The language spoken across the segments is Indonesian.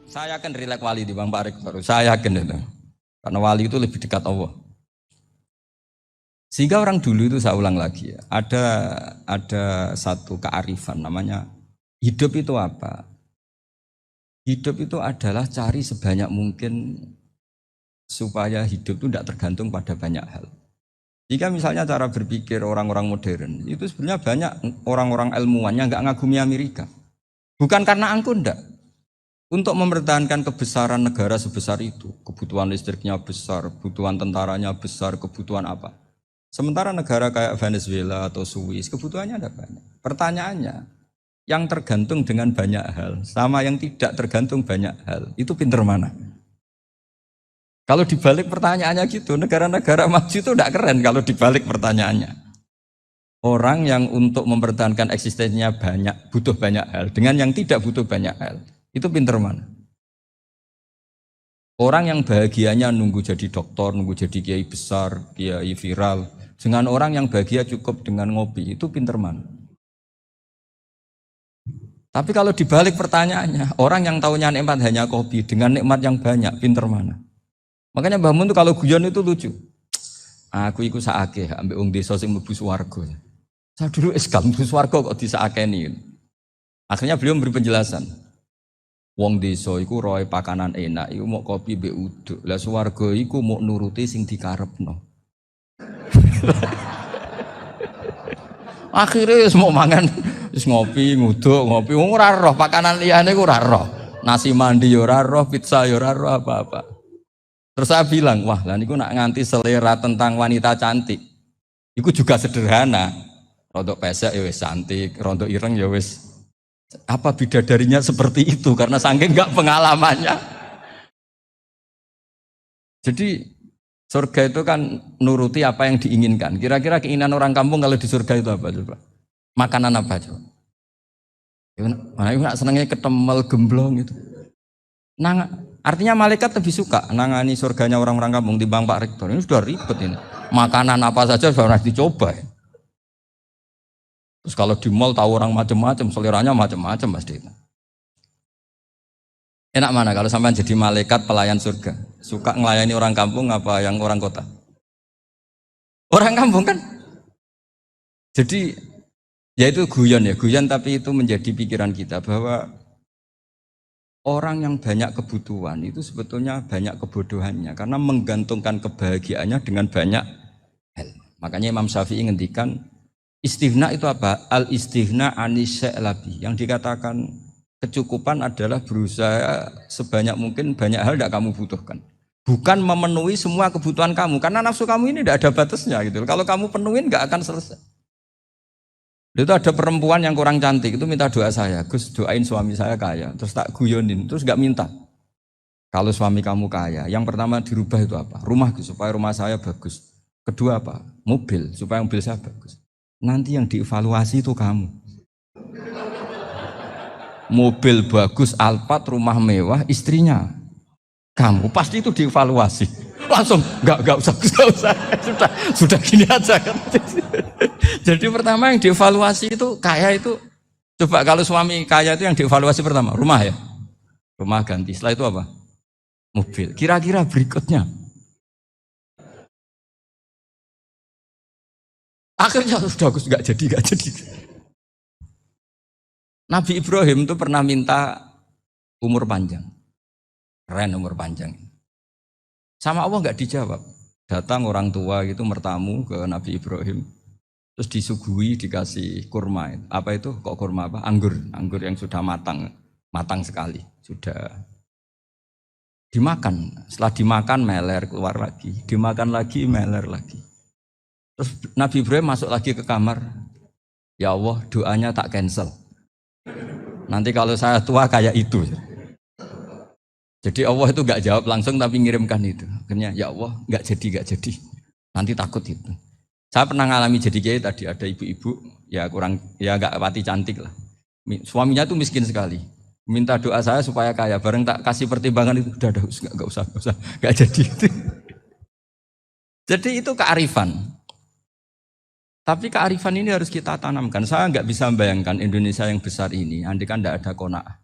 Saya yakin rilek wali di Bang Pak Rektor. Saya yakin itu. Karena wali itu lebih dekat Allah. Sehingga orang dulu itu saya ulang lagi ya, ada satu kearifan namanya hidup itu apa? Hidup itu adalah cari sebanyak mungkin supaya hidup itu tidak tergantung pada banyak hal. Jika misalnya cara berpikir orang-orang modern itu sebenarnya banyak orang-orang ilmuwan yang nggak ngagumi Amerika. Bukan karena angkuh ndak. Untuk mempertahankan kebesaran negara sebesar itu, kebutuhan listriknya besar, kebutuhan tentaranya besar, kebutuhan apa. Sementara negara kayak Venezuela atau Swiss, kebutuhannya ada banyak. Pertanyaannya, yang tergantung dengan banyak hal, sama yang tidak tergantung banyak hal, itu pinter mana? Kalau dibalik pertanyaannya gitu, negara-negara maju itu tidak keren kalau dibalik pertanyaannya. Orang yang untuk mempertahankan eksistensinya banyak, butuh banyak hal, dengan yang tidak butuh banyak hal, itu pinter mana? Orang yang bahagianya nunggu jadi dokter, nunggu jadi kiai besar, kiai viral, dengan orang yang bahagia cukup dengan ngopi, itu pinter mana? Tapi kalau dibalik pertanyaannya, orang yang tahunya nikmat hanya kopi, dengan nikmat yang banyak, pinter mana? Makanya Mbah Mun tuh kalau guyon itu lucu. Aku iku saake ambek wong desa sing mlebu swarga. Saya dulu eskal mlebu swarga kok disakeni. Akhirnya beliau memberi penjelasan. Wong desa iku roe pakanan enak, iku mau kopi mbek uduk. Lah swarga iku mau nuruti sing dikarepno. Akhirnya wis mau mangan wis ngopi, nguduk, ngopi wong ora roh pakanan liyane ku ora roh. Nasi mandi yo ora roh, pizza yo ora roh apa-apa. Terus saya bilang, wah lah niku nak nganti selera tentang wanita cantik. Iku juga sederhana. Rontok pesek ya wis cantik, rontok ireng ya wis. Apa bidadarinya seperti itu karena saking enggak pengalamannya. Jadi surga itu kan nuruti apa yang diinginkan. Kira-kira keinginan orang kampung kalau di surga itu apa coba? Makanan apa coba? Mana ibu nak senangnya ketemel gemblong gitu. Artinya malaikat lebih suka nangani surganya orang-orang kampung di Bang Pak Rektor. Ini sudah ribet ini. Makanan apa saja sudah harus dicoba. Ya. Terus kalau di mall tahu orang macam-macam, seleranya macam-macam pasti. Enak mana kalau sampai jadi malaikat pelayan surga? Suka melayani orang kampung apa yang orang kota? Orang kampung kan? Jadi ya itu guyon ya, guyon tapi itu menjadi pikiran kita bahwa orang yang banyak kebutuhan itu sebetulnya banyak kebodohannya karena menggantungkan kebahagiaannya dengan banyak hal. Makanya Imam Syafi'i ngendikan istighna itu apa? Al-istighna anisya'labi. Yang dikatakan kecukupan adalah berusaha sebanyak mungkin banyak hal tidak kamu butuhkan. Bukan memenuhi semua kebutuhan kamu karena nafsu kamu ini tidak ada batasnya gitu. Kalau kamu penuhin nggak akan selesai. Itu ada perempuan yang kurang cantik itu minta doa saya, Gus doain suami saya kaya, terus tak guyonin, terus nggak minta. Kalau suami kamu kaya, yang pertama dirubah itu apa? Rumah Gus, supaya rumah saya bagus. Kedua apa? Mobil, supaya mobil saya bagus. Nanti yang dievaluasi itu kamu. Mobil bagus, Alphard, rumah mewah, istrinya kamu pasti itu dievaluasi. Langsung nggak usah sudah gini aja kan. Jadi pertama yang dievaluasi itu kaya itu coba kalau suami kaya itu yang dievaluasi pertama rumah ya, rumah ganti. Setelah itu apa? Mobil. Kira-kira berikutnya akhirnya sudah Gus nggak jadi. Nabi Ibrahim itu pernah minta umur panjang, keren umur panjang. Sama Allah nggak dijawab. Datang orang tua gitu mertamu ke Nabi Ibrahim. Terus disuguhi dikasih kurma. Apa itu? Kok kurma apa? Anggur yang sudah matang sekali. Sudah dimakan. Setelah dimakan meler keluar lagi. Dimakan lagi meler lagi. Terus Nabi Ibrahim masuk lagi ke kamar. Ya Allah doanya tak cancel. Nanti kalau saya tua kayak itu. Jadi Allah itu nggak jawab langsung tapi ngirimkan itu. Akhirnya ya Allah nggak jadi. Nanti takut itu. Saya pernah ngalami jadi kiai tadi ada ibu-ibu ya kurang ya nggak pati cantik lah. Suaminya tuh miskin sekali. Minta doa saya supaya kaya. Bareng tak kasih pertimbangan itu udah nggak usah nggak jadi itu. Jadi itu kearifan. Tapi kearifan ini harus kita tanamkan. Saya nggak bisa membayangkan Indonesia yang besar ini. Andai kan tidak ada qanaah.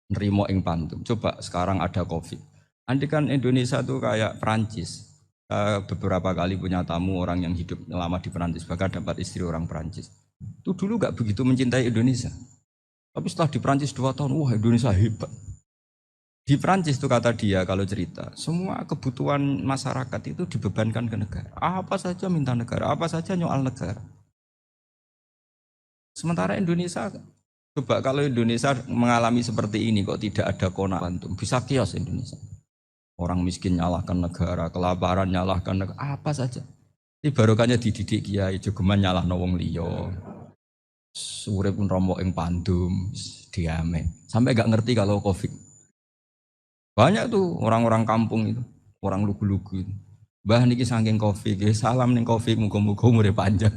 nerimo ing pandum. Coba sekarang ada Covid. Andai kan Indonesia tuh kayak Perancis. Beberapa kali punya tamu orang yang hidup lama di Perancis, bahkan dapat istri orang Perancis. Itu dulu gak begitu mencintai Indonesia. Tapi setelah di Perancis 2 tahun, wah Indonesia hebat. Di Perancis tuh kata dia kalau cerita, semua kebutuhan masyarakat itu dibebankan ke negara. Apa saja minta negara, apa saja nyoal negara. Sementara Indonesia, coba kalau Indonesia mengalami seperti ini kok tidak ada kona bantu, bisa kios Indonesia. Orang miskin nyalahkan negara, kelaparan nyalahkan negara, apa saja. Ini barokahnya dididik kiai, jogeman nyalahno wong liya. Urip pun rombok ing pandum, diame. Sampai gak ngerti kalau Covid. Banyak tuh orang-orang kampung itu, orang lugu-lugu itu. Mbah niki saking Covid, salam ning Covid, muga-muga umure panjang.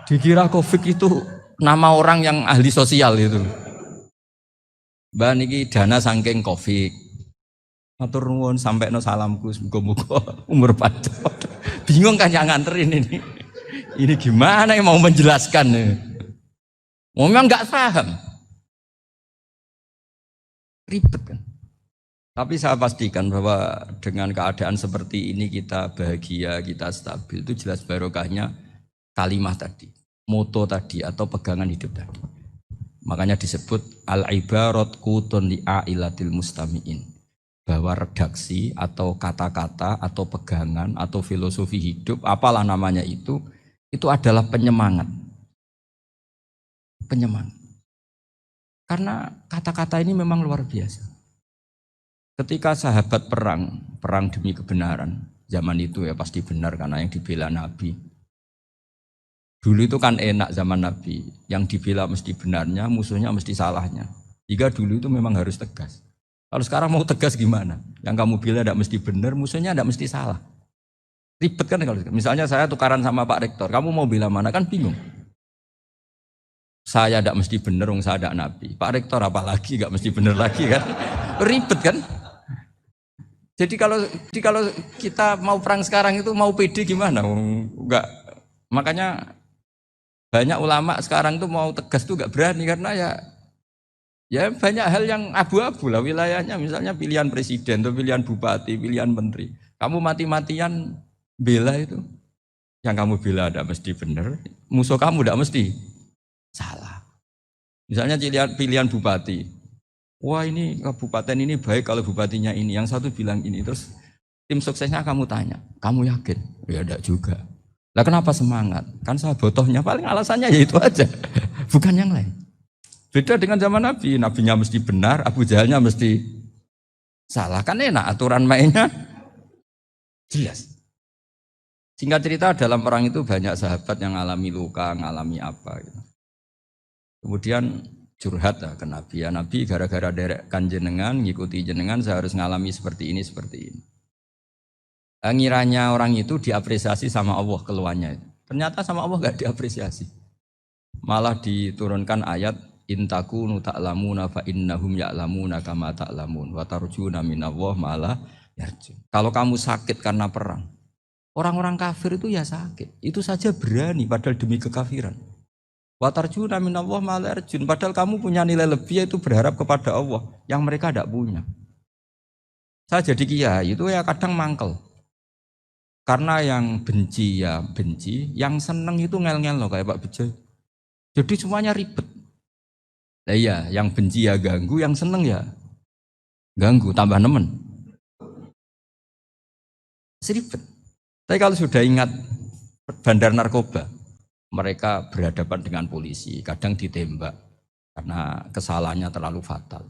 Dikira Covid itu nama orang yang ahli sosial itu. Mbah niki dana saking Covid. Matur nuwun sampekno salamku muga-muga umur panjang. Bingung kan yang nganterin ini. Ini gimana yang mau menjelaskan? Memang enggak paham. Ribet kan. Tapi saya pastikan bahwa dengan keadaan seperti ini kita bahagia, kita stabil, itu jelas barokahnya kalimat tadi, moto tadi atau pegangan hidup tadi. Makanya disebut al-ibarat qutun li'ailatil mustami'in, bahwa redaksi atau kata-kata atau pegangan atau filosofi hidup, apalah namanya itu adalah penyemangat. Penyemangat. Karena kata-kata ini memang luar biasa. Ketika sahabat perang demi kebenaran, zaman itu ya pasti benar karena yang dibela Nabi. Dulu itu kan enak zaman Nabi, yang dibela mesti benarnya, musuhnya mesti salahnya. Jika dulu itu memang harus tegas. Kalau sekarang mau tegas gimana? Yang kamu bela tidak mesti benar, musuhnya tidak mesti salah. Ribet kan kalau misalnya saya tukaran sama Pak Rektor, kamu mau bela mana kan bingung. Saya tidak mesti benar, saya tidak Nabi. Pak Rektor apalagi nggak mesti benar lagi kan? Ribet kan? Jadi kalau kita mau perang sekarang itu mau pede gimana? Enggak. Makanya banyak ulama sekarang tuh mau tegas tuh nggak berani karena ya banyak hal yang abu-abu lah wilayahnya. Misalnya pilihan presiden, atau pilihan bupati, pilihan menteri. Kamu mati-matian bela itu, yang kamu bela tidak mesti benar, musuh kamu tidak mesti salah. Misalnya pilihan bupati, wah ini kabupaten ini baik kalau bupatinya ini, yang satu bilang ini, terus tim suksesnya kamu tanya, kamu yakin? Ya tidak juga. Lah kenapa semangat? Kan saya botohnya paling alasannya ya itu aja, bukan yang lain. Beda dengan zaman Nabi, nabinya mesti benar, Abu Jahalnya mesti salah, kan enak aturan mainnya jelas. Singkat cerita dalam perang itu banyak sahabat yang ngalami luka, ngalami apa gitu. Kemudian curhat ke Nabi, ya Nabi gara-gara derekkan jenengan, ngikuti jenengan saya harus ngalami seperti ini, seperti ini. Ngiranya orang itu diapresiasi sama Allah keluarnya. Ternyata sama Allah gak diapresiasi. Malah diturunkan ayat intakunu ta'lamuna fa innahum ya'lamuna kama ta'lamun wa tarjuna minallah malah yarjun. Kalau kamu sakit karena perang, orang-orang kafir itu ya sakit. Itu saja berani padahal demi kekafiran. Wa tarjuna minallah malah yarjun. Padahal kamu punya nilai lebih yaitu berharap kepada Allah yang mereka tidak punya. Saya jadi kiai itu ya kadang mangkel. Karena yang benci ya benci, yang seneng itu ngel-ngel loh kayak Pak Bejo. Jadi semuanya ribet. Nah iya, yang benci ya ganggu, yang seneng ya ganggu, tambah nemen. Seribet. Tapi kalau sudah ingat bandar narkoba, mereka berhadapan dengan polisi, kadang ditembak karena kesalahannya terlalu fatal.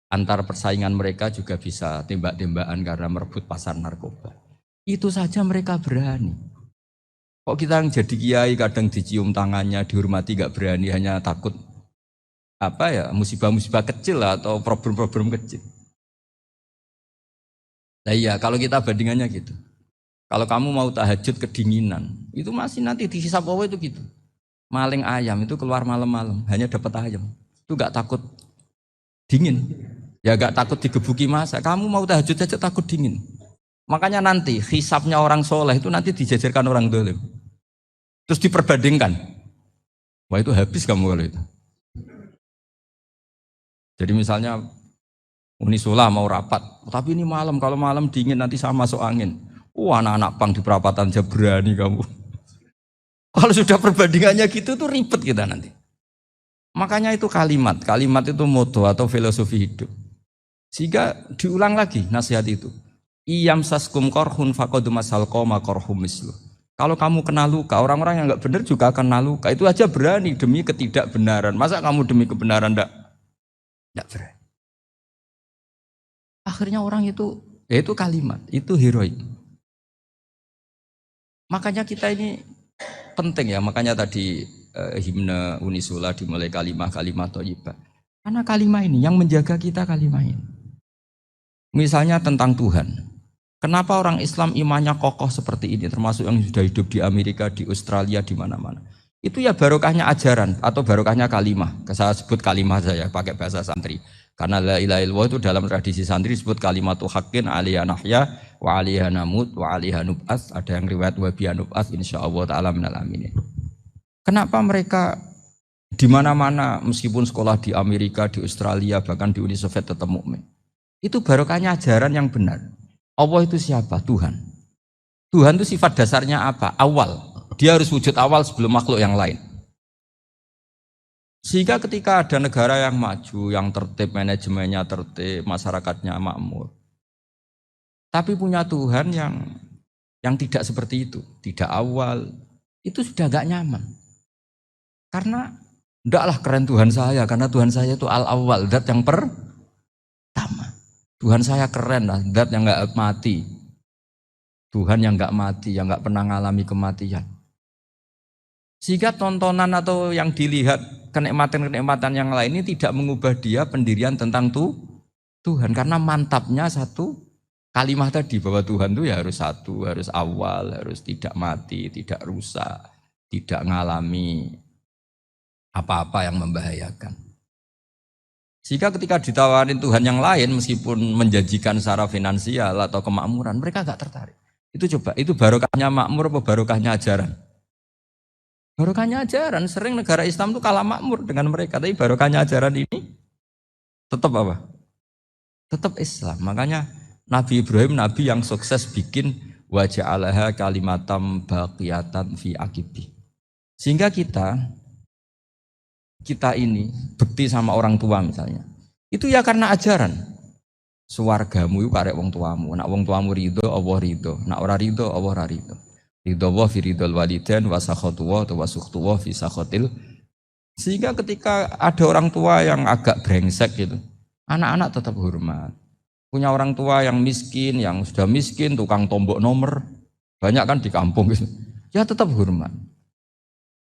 Antar persaingan mereka juga bisa tembak-tembakan karena merebut pasar narkoba. Itu saja mereka berani. Kok kita yang jadi kiai kadang dicium tangannya, dihormati gak berani, hanya takut apa ya musibah-musibah kecil lah, atau problem-problem kecil. Nah iya, kalau kita bandingannya gitu. Kalau kamu mau tahajud kedinginan, itu masih nanti dihisab Allah itu gitu. Maling ayam itu keluar malam-malam, hanya dapat ayam. Itu gak takut dingin. Ya gak takut digebuki masa. Kamu mau tahajud aja takut dingin. Makanya nanti hisabnya orang soleh itu nanti dijajarkan orang dolim. Terus diperbandingkan. Wah itu habis kamu kalau itu. Jadi misalnya Unisula mau rapat, tapi ini malam, kalau malam dingin nanti sama masuk angin. Anak-anak pang di perapatan aja berani kamu. Kalau sudah perbandingannya gitu tuh ribet kita nanti. Makanya itu kalimat itu moto atau filosofi hidup. Sehingga diulang lagi nasihat itu. Iyam saskum korhun fakodu masal koma korhum mislu. Kalau kamu kena luka, orang-orang yang nggak benar juga akan kena luka. Itu aja berani demi ketidakbenaran. Masa kamu demi kebenaran enggak berani? Akhirnya orang itu, ya itu kalimat, itu heroik. Makanya kita ini penting ya, makanya tadi himne Unisula dimulai kalimat-kalimat thayyibah. Karena kalimat ini yang menjaga kita kalimat ini. Misalnya tentang Tuhan. Kenapa orang Islam imannya kokoh seperti ini, termasuk yang sudah hidup di Amerika, di Australia, di mana-mana. Itu ya barokahnya ajaran atau barokahnya kalimah. Saya sebut kalimah saya pakai bahasa santri. Karena la ilaha illallah itu dalam tradisi santri disebut kalimatu haqqin alaiha nahya wa alaiha namut wa alaiha nub'ats. Ada yang riwayat wa biha nub'ats insyaallah taala minal aminin. Kenapa mereka di mana-mana meskipun sekolah di Amerika, di Australia, bahkan di Uni Soviet tetap mukmin? Itu barokahnya ajaran yang benar. Allah itu siapa? Tuhan. Tuhan itu sifat dasarnya apa? Awal. Dia harus wujud awal sebelum makhluk yang lain. Sehingga ketika ada negara yang maju, yang tertib, manajemennya tertib, masyarakatnya makmur, tapi punya Tuhan yang tidak seperti itu, tidak awal, itu sudah gak nyaman. Karena ndaklah keren Tuhan saya, karena Tuhan saya itu al-awwal, zat yang pertama. Tuhan saya keren lah, zat yang gak mati. Tuhan yang gak mati, yang gak pernah mengalami kematian. Sehingga tontonan atau yang dilihat kenikmatan-kenikmatan yang lain ini tidak mengubah dia pendirian tentang Tuhan. Karena mantapnya satu kalimat tadi bahwa Tuhan itu ya harus satu, harus awal, harus tidak mati, tidak rusak, tidak mengalami apa-apa yang membahayakan. Sehingga ketika ditawarin Tuhan yang lain meskipun menjanjikan secara finansial atau kemakmuran, mereka gak tertarik. Itu coba, itu barokahnya makmur apa barokahnya ajaran? Barokahnya ajaran, sering negara Islam itu kalah makmur dengan mereka, tapi barokahnya ajaran ini tetap apa? Tetap Islam. Makanya Nabi Ibrahim, Nabi yang sukses bikin waja'alaha kalimatam baqiyatan fi aqibi. Sehingga kita ini bekti sama orang tua misalnya, itu ya karena ajaran. Suwargamu itu karek wong tuamu, nak wong tuamu ridho, Allah ridho, nak ora ridho, Allah ora ridho. Ridho wa fi ridhol walidain wa sakhatu wa sukhtu wa fi sakhatil. Sehingga ketika ada orang tua yang agak brengsek gitu, anak-anak tetap hormat. Punya orang tua yang miskin, yang sudah miskin, tukang tombok nomor, banyak kan di kampung gitu. Ya tetap hormat.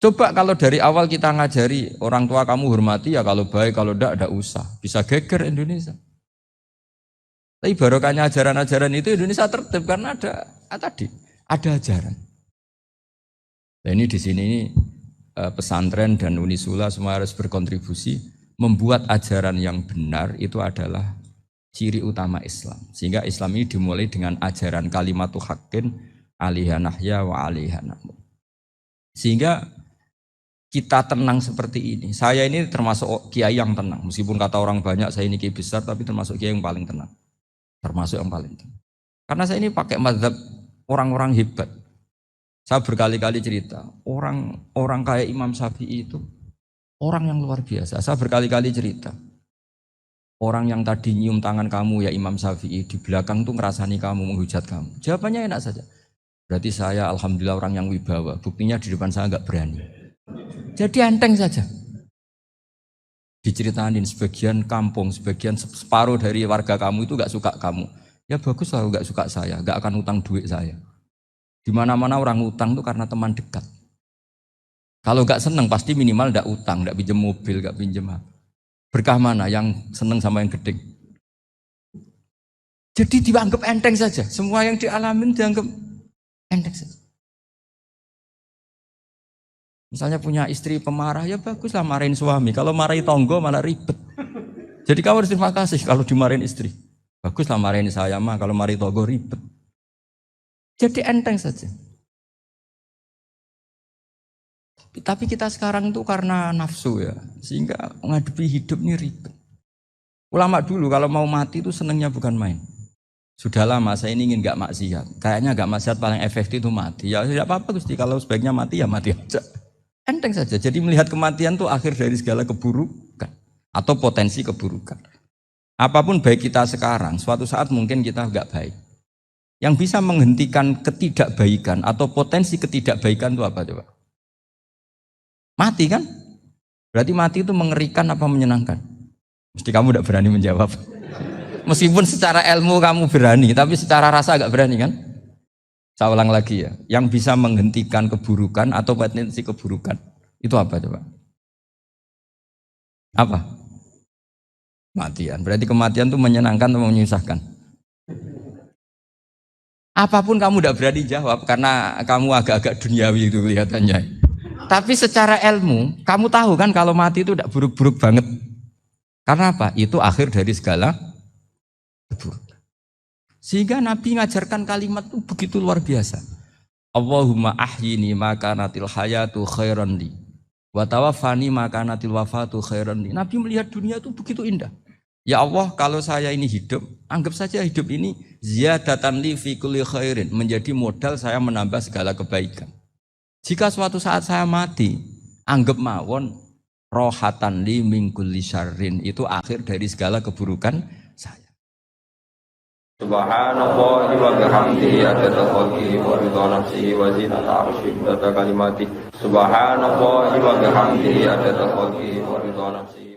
Coba kalau dari awal kita ngajari orang tua kamu hormati ya, kalau baik, kalau enggak usah. Bisa geger Indonesia. Tapi barokahnya ajaran-ajaran itu Indonesia tertib karena ada ajaran. Nah ini di sini pesantren dan Unisula semua harus berkontribusi membuat ajaran yang benar itu adalah ciri utama Islam. Sehingga Islam ini dimulai dengan ajaran kalimatu haqqin alaiha nahya wa alaiha namut. Sehingga kita tenang seperti ini. Saya ini termasuk kiai yang tenang. Meskipun kata orang banyak saya ini kiai besar, tapi termasuk kiai yang paling tenang. Termasuk yang paling tenang. Karena saya ini pakai mazhab orang-orang hebat. Saya berkali-kali cerita, orang kayak Imam Syafi'i itu orang yang luar biasa. Saya berkali-kali cerita. Orang yang tadi nyium tangan kamu ya Imam Syafi'i, di belakang tuh ngerasani kamu, menghujat kamu. Jawabannya enak saja. Berarti saya alhamdulillah orang yang wibawa. Buktinya di depan saya enggak berani. Jadi enteng saja. Diceritain sebagian kampung, sebagian separuh dari warga kamu itu gak suka kamu. Ya bagus lah gak suka saya, gak akan utang duit saya. Di mana-mana orang utang itu karena teman dekat. Kalau gak seneng pasti minimal gak utang, gak pinjem mobil, gak pinjem apa. Berkah mana yang seneng sama yang gede. Jadi dianggap enteng saja. Semua yang dialamin dianggap enteng saja. Misalnya punya istri pemarah, ya baguslah marahin suami. Kalau marahin tonggo malah ribet. Jadi kamu harus terima kasih kalau dimarahin istri. Baguslah marahin saya mah, kalau marahin tonggo ribet. Jadi enteng saja. Tapi kita sekarang itu karena nafsu ya, sehingga menghadapi hidup ini ribet. Ulama dulu kalau mau mati itu senengnya bukan main. Sudah lama saya ini ingin nggak maksiat. Kayaknya nggak maksiat paling efektif itu mati. Ya tidak apa-apa Gusti, kalau sebaiknya mati ya mati aja. Enteng saja. Jadi melihat kematian itu akhir dari segala keburukan atau potensi keburukan. Apapun baik kita sekarang, suatu saat mungkin kita nggak baik. Yang bisa menghentikan ketidakbaikan atau potensi ketidakbaikan itu apa coba? Mati kan? Berarti mati itu mengerikan apa menyenangkan? Mesti kamu tidak berani menjawab. Meskipun secara ilmu kamu berani, tapi secara rasa agak berani kan? Saya ulang lagi ya. Yang bisa menghentikan keburukan atau potensi keburukan itu apa coba? Apa? Matian. Berarti kematian itu menyenangkan atau menyusahkan? Apapun kamu tidak berani jawab karena kamu agak-agak duniawi itu kelihatannya. Tapi secara ilmu, kamu tahu kan kalau mati itu tidak buruk-buruk banget. Karena apa? Itu akhir dari segala keburukan. Sehingga Nabi ngajarkan kalimat itu begitu luar biasa. Allahumma ahyini maka natil hayatu khairan li wa tawaffani maka natil wafatu khairan li. Nabi melihat dunia itu begitu indah. Ya Allah, kalau saya ini hidup, anggap saja hidup ini ziyadatan li fi kulli khairin, menjadi modal saya menambah segala kebaikan. Jika suatu saat saya mati, anggap mawon rohatan li min kulli syarrin, itu akhir dari segala keburukan saya. Subhanallah wa bihamdihi adada khalqihi wa ridha nafsihi wa zinata arsyihi wa kalimatihi. Subhanallah wa bihamdihi adada khalqihi wa ridha nafsihi